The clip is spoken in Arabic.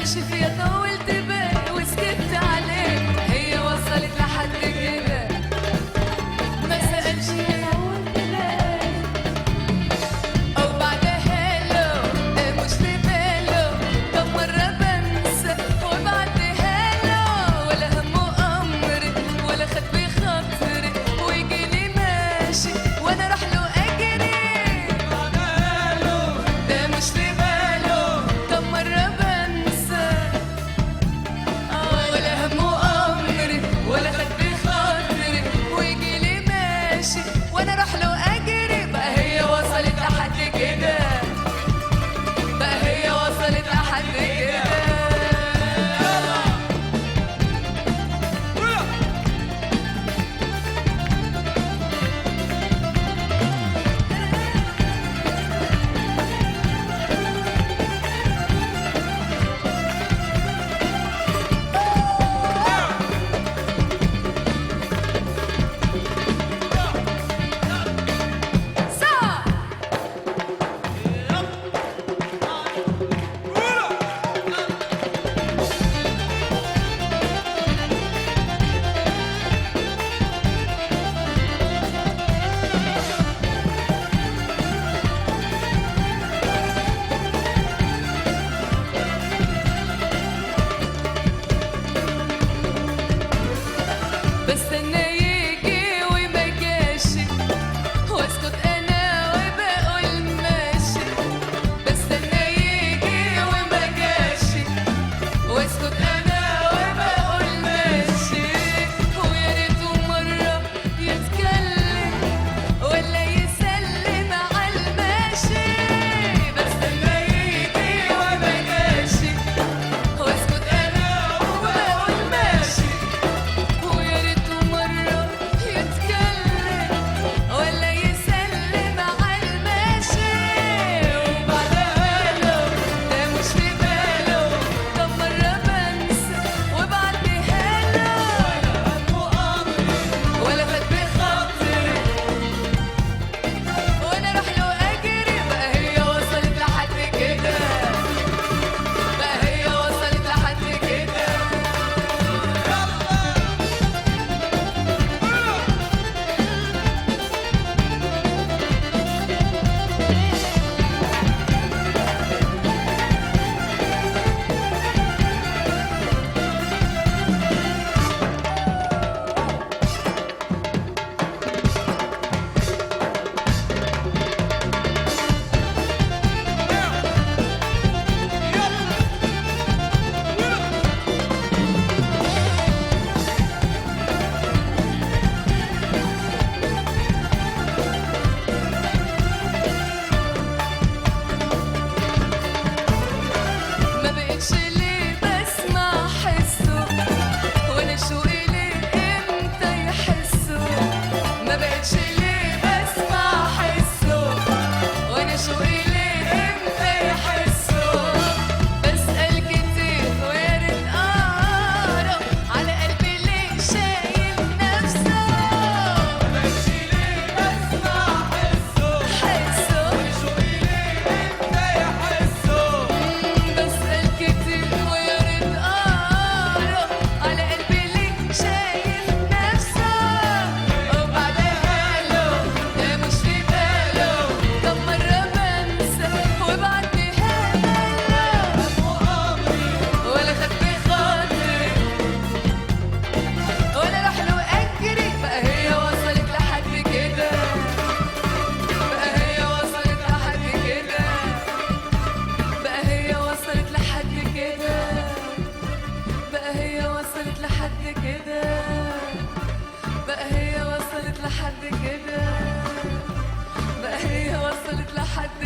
سألش فيها طولت بالي وسكت عليك، هي وصلت لحد كده. ما سألش فيها طولت بالي أو بعدها هلو، ده مش في باله. كم مرة بنسى وبعدها هلو، ولا همه أمري ولا خد بخاطري، ويجيلي ماشي وأنا راح له أجري. ده مش في باله، كم مرة بنسى ولا همه أمري ولا خد بخاطري، ويجيلي ماشي وأنا راح له أجري. بقى هي وصلت لحد كده، بقى هي وصلت لحد كده. بستنى يجي وما جاش، واسكت انا وبقول ماشي. بستنى يجي وما جاش، واسكت انا وبقول ماشي. ويا ريته مرة يتكلم ولا يسلم على الماشي. بستنى يجي وما جاش، واسكت انا وبقول ماشي. ويا ريته مرة يتكلم ولا يسلم على الماشي. وبعدها له ده مش في باله، كم مرة بنسى وبعدها له، ولا خد بخاطري وانا راح له اجري. بقى هي وصلت لحد كده، بقى هي وصلت لحد كده. ما بقتش ليه بسمع حسه، وانا شوقي ليه امتى يحسه. ما بقتش ليه بسمع حسه، وانا شوقي ليه امتى يحسه. بسأل كتير ويا ريت اقرا على قلبي ليه شايل نفسه. ما بقتش ليه بسمع حسه، وانا شوقي ليه امتى يحسه. بسأل كتير ويا ريت اقرا على قلبي ليه شايل نفسه. وبعدها له ده مش في باله، كم مرة بنسى وبعدها له، ولا خد بخاطري ولا راح له اجري. بقى هي وصلت لحد كده، بقى هي وصلت لحد كده، بقى هي وصلت لحد كده، بقى هي وصلت لحد كده، بقى هي وصلت لحد كده، بقى هي وصلت لحد